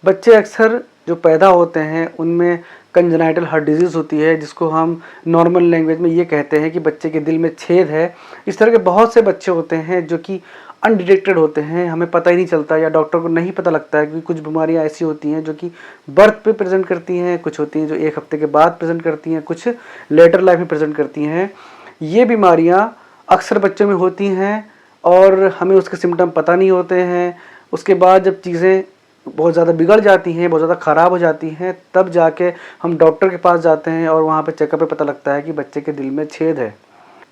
बच्चे अक्सर जो पैदा होते हैं उनमें कंजेनाइटल हार्ट डिजीज़ होती है, जिसको हम नॉर्मल लैंग्वेज में ये कहते हैं कि बच्चे के दिल में छेद है। इस तरह के बहुत से बच्चे होते हैं जो कि अनडिटेक्टेड होते हैं, हमें पता ही नहीं चलता या डॉक्टर को नहीं पता लगता है, क्योंकि कुछ बीमारियां ऐसी होती हैं जो कि बर्थ पे प्रेजेंट करती हैं, कुछ होती हैं जो 1 हफ्ते के बाद प्रेजेंट करती हैं, कुछ लेटर लाइफ में प्रेजेंट करती हैं। ये बीमारियां अक्सर बच्चों में होती हैं और हमें उसके सिम्टम पता नहीं होते हैं। उसके बाद जब चीज़ें बहुत ज़्यादा बिगड़ जाती हैं, बहुत ज़्यादा ख़राब हो जाती हैं, तब जाके हम डॉक्टर के पास जाते हैं और वहाँ पे चेकअप पे पता लगता है कि बच्चे के दिल में छेद है।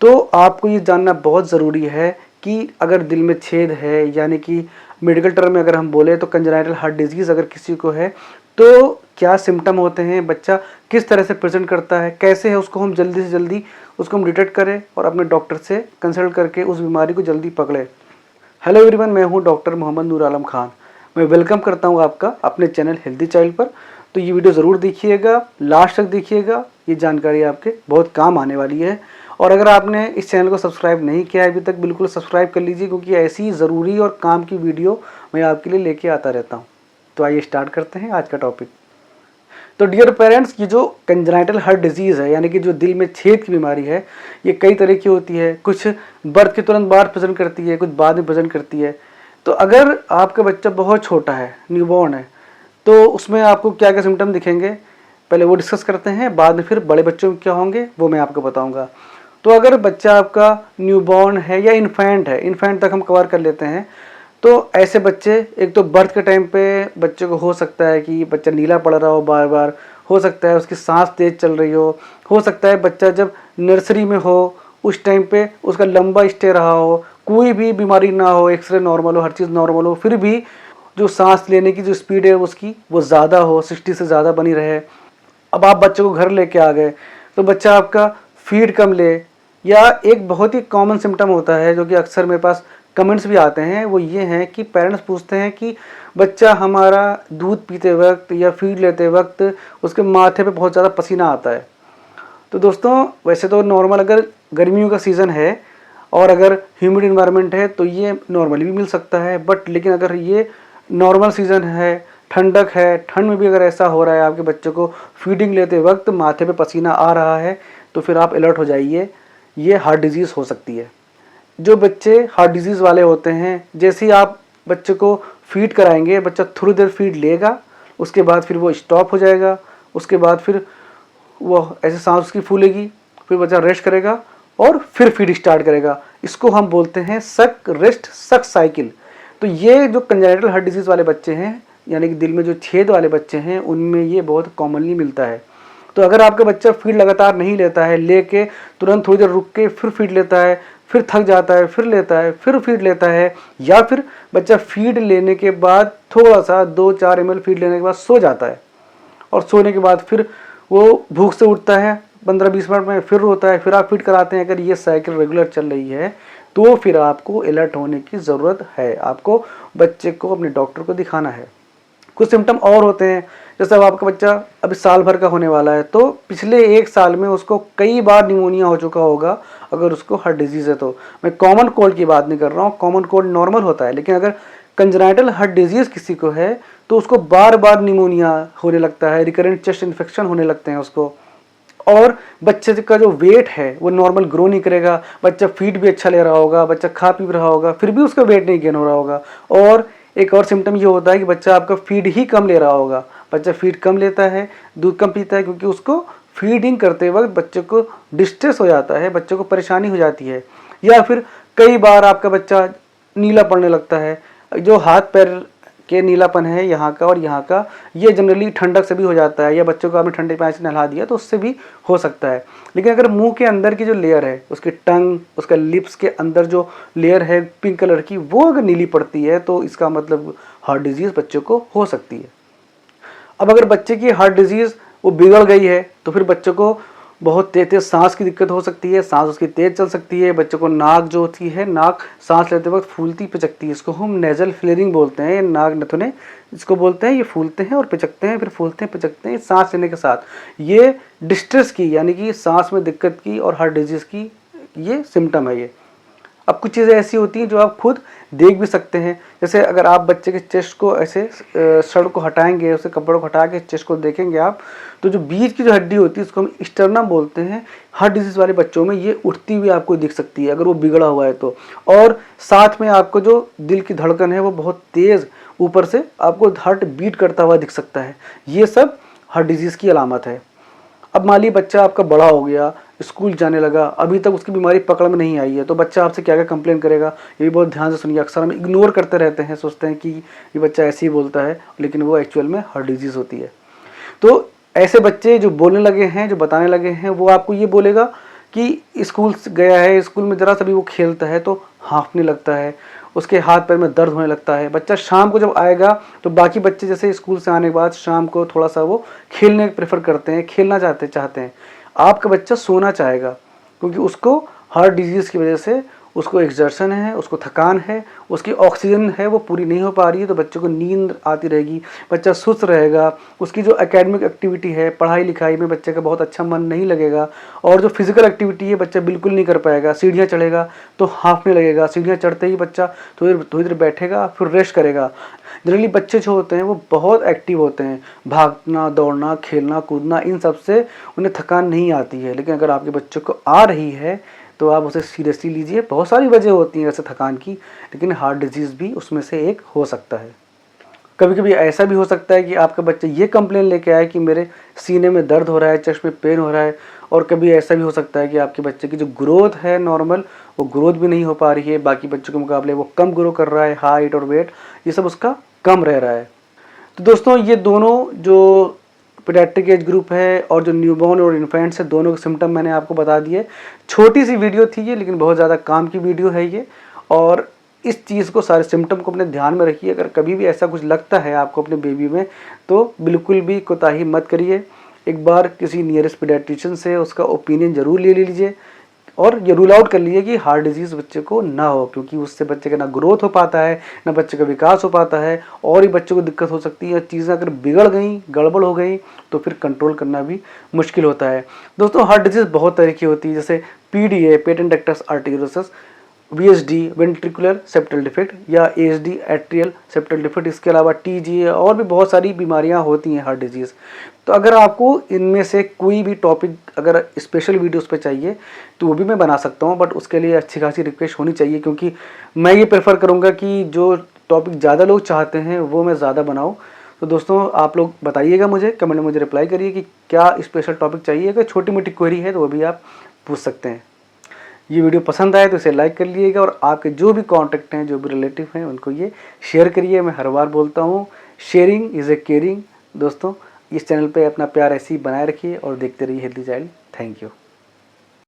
तो आपको ये जानना बहुत ज़रूरी है कि अगर दिल में छेद है, यानी कि मेडिकल टर्म में अगर हम बोले तो कंजेनाइटल हार्ट डिजीज़ अगर किसी को है तो क्या सिम्टम होते हैं, बच्चा किस तरह से प्रेजेंट करता है, कैसे है, उसको हम जल्दी से जल्दी उसको हम डिटेक्ट करें और अपने डॉक्टर से कंसल्ट करके उस बीमारी को जल्दी पकड़ें। हेलो एवरीवन, मैं हूं डॉक्टर मोहम्मद नूर आलम खान। मैं वेलकम करता हूं आपका अपने चैनल हेल्दी चाइल्ड पर। तो ये वीडियो ज़रूर देखिएगा, लास्ट तक देखिएगा, ये जानकारी आपके बहुत काम आने वाली है। और अगर आपने इस चैनल को सब्सक्राइब नहीं किया है अभी तक, बिल्कुल सब्सक्राइब कर लीजिए, क्योंकि ऐसी ज़रूरी और काम की वीडियो मैं आपके लिए लेके आता रहता हूँ। तो आइए स्टार्ट करते हैं आज का टॉपिक। तो डियर पेरेंट्स, ये जो कंजेनाइटल हार्ट डिजीज़ है, यानी कि जो दिल में छेद की बीमारी है, ये कई तरह की होती है। कुछ बर्थ के तुरंत बाद प्रेजेंट करती है, कुछ बाद में प्रेजेंट करती है। तो अगर आपका बच्चा बहुत छोटा है, न्यूबॉर्न है, तो उसमें आपको क्या क्या सिम्टम दिखेंगे, पहले वो डिस्कस करते हैं, बाद में फिर बड़े बच्चों में क्या होंगे वो मैं आपको बताऊँगा। तो अगर बच्चा आपका न्यूबॉर्न है या इन्फेंट है, इन्फेंट तक हम कवर कर लेते हैं, तो ऐसे बच्चे, एक तो बर्थ के टाइम पे बच्चे को हो सकता है कि बच्चा नीला पड़ रहा हो बार बार, हो सकता है उसकी सांस तेज चल रही हो सकता है बच्चा जब नर्सरी में हो उस टाइम पे उसका लंबा स्टे रहा हो, कोई भी बीमारी ना हो, एक्सरे नॉर्मल हो, हर चीज़ नॉर्मल हो, फिर भी जो सांस लेने की जो स्पीड है उसकी वो ज़्यादा हो, 60 से ज़्यादा बनी रहे। अब आप बच्चे को घर लेके आ गए तो बच्चा आपका फीड कम ले, या एक बहुत ही कॉमन सिम्टम होता है जो कि अक्सर मेरे पास कमेंट्स भी आते हैं, वो ये हैं कि पेरेंट्स पूछते हैं कि बच्चा हमारा दूध पीते वक्त या फीड लेते वक्त उसके माथे पे बहुत ज़्यादा पसीना आता है। तो दोस्तों, वैसे तो नॉर्मल अगर गर्मियों का सीज़न है और अगर ह्यूमिड इन्वायरमेंट है तो ये नॉर्मली भी मिल सकता है, बट लेकिन अगर ये नॉर्मल सीज़न है, ठंडक है, ठंड में भी अगर ऐसा हो रहा है आपके बच्चे को फीडिंग लेते वक्त माथे पे पसीना आ रहा है, तो फिर आप अलर्ट हो जाइए, ये हार्ट डिजीज़ हो सकती है। जो बच्चे हार्ट डिजीज़ वाले होते हैं, जैसे ही आप बच्चे को फीड कराएंगे, बच्चा थोड़ी देर फीड लेगा, उसके बाद फिर वो स्टॉप हो जाएगा, उसके बाद फिर वो ऐसे सांस उसकी फूलेगी, फिर बच्चा रेस्ट करेगा और फिर फीड स्टार्ट करेगा। इसको हम बोलते हैं सक रेस्ट सक साइकिल। तो ये जो कंजेनिटल हार्ट डिजीज़ वाले बच्चे हैं, यानी कि दिल में जो छेद वाले बच्चे हैं, उनमें ये बहुत कॉमनली मिलता है। तो अगर आपका बच्चा फीड लगातार नहीं लेता है, लेके तुरंत थोड़ी देर रुक के फिर फीड लेता है, फिर थक जाता है, फिर लेता है, फिर फीड लेता है, या फिर बच्चा फीड लेने के बाद थोड़ा सा 2-4 ml फीड लेने के बाद सो जाता है और सोने के बाद फिर वो भूख से उठता है, 15-20 मिनट में फिर रोता है, फिर आप फीड कराते हैं। अगर ये साइकिल रेगुलर चल रही है तो फिर आपको अलर्ट होने की ज़रूरत है, आपको बच्चे को अपने डॉक्टर को दिखाना है। कुछ सिम्टम और होते हैं, जैसे अब आपका बच्चा अभी साल भर का होने वाला है, तो पिछले 1 साल में उसको कई बार निमोनिया हो चुका होगा अगर उसको हार्ट डिजीज़ है तो। मैं कॉमन कोल्ड की बात नहीं कर रहा हूँ, कॉमन कोल्ड नॉर्मल होता है, लेकिन अगर कंजेनिटल हार्ट डिजीज़ किसी को है तो उसको बार बार निमोनिया होने लगता है, रिकरेंट चेस्ट इन्फेक्शन होने लगते हैं उसको, और बच्चे का जो वेट है वो नॉर्मल ग्रो नहीं करेगा। बच्चा फीड भी अच्छा ले रहा होगा, बच्चा खा पी रहा होगा, फिर भी उसका वेट नहीं गेन हो रहा होगा। और एक और सिम्टम ये होता है कि बच्चा आपका फीड ही कम ले रहा होगा। बच्चा फीड कम लेता है, दूध कम पीता है, क्योंकि उसको फीडिंग करते वक्त बच्चे को डिस्ट्रेस हो जाता है, बच्चे को परेशानी हो जाती है। या फिर कई बार आपका बच्चा नीला पड़ने लगता है, जो हाथ पैर के नीलापन है यहाँ का और यहाँ का, ये जनरली ठंडक से भी हो जाता है, या बच्चों को आपने ठंडे पानी से नहला दिया तो उससे भी हो सकता है। लेकिन अगर मुंह के अंदर की जो लेयर है, उसकी टंग, उसका लिप्स के अंदर जो लेयर है पिंक कलर की, वो अगर नीली पड़ती है तो इसका मतलब हार्ट डिजीज़ बच्चों को हो सकती है। अब अगर बच्चे की हार्ट डिजीज़ वो बिगड़ गई है तो फिर बच्चे को बहुत तेज तेज सांस की दिक्कत हो सकती है, सांस उसकी तेज चल सकती है, बच्चे को नाक जो होती है, नाक सांस लेते वक्त फूलती पिचकती है, इसको हम नेजल फ्लेयरिंग बोलते हैं, नाक नथुने इसको बोलते हैं। ये फूलते हैं और पिचकते हैं, फिर फूलते हैं पिचकते हैं सांस लेने के साथ। ये डिस्ट्रेस की, यानी कि सांस में दिक्कत की और हार्ट डिजीज़ की ये सिम्टम है ये। अब कुछ चीज़ें ऐसी होती हैं जो आप खुद देख भी सकते हैं, जैसे अगर आप बच्चे के चेस्ट को ऐसे शर्ट को हटाएंगे, उसे कपड़ों को हटा के चेस्ट को देखेंगे आप, तो जो बीच की जो हड्डी होती है उसको हम स्टर्नम बोलते हैं। हार्ट डिजीज़ वाले बच्चों में ये उठती हुई आपको दिख सकती है अगर वो बिगड़ा हुआ है तो। और साथ में आपको जो दिल की धड़कन है वो बहुत तेज़ ऊपर से आपको हार्ट बीट करता हुआ दिख सकता है। ये सब हार्ट डिजीज़ की अलामत है। अब मान लीजिए बच्चा आपका बड़ा हो गया, स्कूल जाने लगा, अभी तक उसकी बीमारी पकड़ में नहीं आई है, तो बच्चा आपसे क्या क्या कंप्लेन करेगा, ये भी बहुत ध्यान से सुनिए। अक्सर हम इग्नोर करते रहते हैं, सोचते हैं कि ये बच्चा ऐसे ही बोलता है, लेकिन वो एक्चुअल में हार्ट डिजीज़ होती है। तो ऐसे बच्चे जो बोलने लगे हैं, जो बताने लगे हैं, वो आपको ये बोलेगा कि स्कूल गया है, स्कूल में ज़रा सा भी वो खेलता है तो हाँफने लगता है, उसके हाथ पैर में दर्द होने लगता है। बच्चा शाम को जब आएगा तो बाकी बच्चे जैसे स्कूल से आने के बाद शाम को थोड़ा सा वो खेलने प्रेफर करते हैं, खेलना चाहते हैं। आपका बच्चा सोना चाहेगा, क्योंकि उसको हार्ट डिजीज़ की वजह से उसको एक्सर्शन है, उसको थकान है, उसकी ऑक्सीजन है वो पूरी नहीं हो पा रही है, तो बच्चे को नींद आती रहेगी, बच्चा सुस्त रहेगा, उसकी जो एकेडमिक एक्टिविटी है, पढ़ाई लिखाई में बच्चे का बहुत अच्छा मन नहीं लगेगा, और जो फिजिकल एक्टिविटी है बच्चा बिल्कुल नहीं कर पाएगा। सीढ़ियाँ चढ़ेगा तो हाँफने लगेगा, सीढ़ियाँ चढ़ते ही बच्चा थोड़ी देर बैठेगा फिर रेस्ट करेगा। जनरली बच्चे जो होते हैं वो बहुत एक्टिव होते हैं, भागना दौड़ना खेलना कूदना, इन सब से उन्हें थकान नहीं आती है। लेकिन अगर आपके बच्चों को आ रही है तो आप उसे सीरियसली लीजिए। बहुत सारी वजह होती हैं वैसे थकान की, लेकिन हार्ट डिजीज़ भी उसमें से एक हो सकता है। कभी कभी ऐसा भी हो सकता है कि आपका बच्चा ये कंप्लेन लेके आए कि मेरे सीने में दर्द हो रहा है, चेस्ट में पेन हो रहा है। और कभी ऐसा भी हो सकता है कि आपके बच्चे की जो ग्रोथ है नॉर्मल, वो ग्रोथ भी नहीं हो पा रही है, बाकी बच्चों के मुकाबले वो कम ग्रो कर रहा है, हाइट और वेट ये सब उसका कम रह रहा है। तो दोस्तों ये दोनों जो पीडियाट्रिक एज ग्रुप है और जो न्यूबॉर्न और इन्फेंट्स है, दोनों के सिम्टम मैंने आपको बता दिए। छोटी सी वीडियो थी ये, लेकिन बहुत ज़्यादा काम की वीडियो है ये। और इस चीज़ को, सारे सिम्टम को अपने ध्यान में रखिए। अगर कभी भी ऐसा कुछ लगता है आपको अपने बेबी में, तो बिल्कुल भी कोताही मत करिए। एक बार किसी नियरेस्ट पीडियाट्रिशियन से उसका ओपिनियन ज़रूर ले लीजिए, और ये रूल आउट कर लीजिए कि हार्ट डिजीज़ बच्चे को ना हो, क्योंकि उससे बच्चे का ना ग्रोथ हो पाता है, ना बच्चे का विकास हो पाता है, और ही बच्चे को दिक्कत हो सकती है। चीज़ें अगर बिगड़ गई, गड़बड़ हो गई, तो फिर कंट्रोल करना भी मुश्किल होता है। दोस्तों हार्ट डिजीज़ बहुत तरह की होती है, जैसे PDA patent ductus arteriosus, VSD ventricular septal defect, या ASD एट्रियल सेप्टल डिफेक्ट, इसके अलावा TGA और भी बहुत सारी बीमारियां होती हैं हार्ट डिजीज़। तो अगर आपको इनमें से कोई भी टॉपिक अगर स्पेशल वीडियोस पे चाहिए तो वो भी मैं बना सकता हूँ, बट उसके लिए अच्छी खासी रिक्वेस्ट होनी चाहिए, क्योंकि मैं ये प्रेफर करूँगा कि जो टॉपिक ज़्यादा लोग चाहते हैं वो मैं ज़्यादा बनाऊँ। तो दोस्तों आप लोग बताइएगा मुझे, कमेंट में मुझे रिप्लाई करिए कि क्या स्पेशल टॉपिक चाहिए। अगर छोटी मोटी क्वेरी है तो वो भी आप पूछ सकते हैं। ये वीडियो पसंद आए तो इसे लाइक कर लीजिएगा, और आपके जो भी कॉन्टैक्ट हैं, जो भी रिलेटिव हैं, उनको ये शेयर करिए। मैं हर बार बोलता हूँ, शेयरिंग इज़ ए केयरिंग। दोस्तों इस चैनल पे अपना प्यार ऐसे ही बनाए रखिए और देखते रहिए हेल्दी चाइल्ड। Thank you.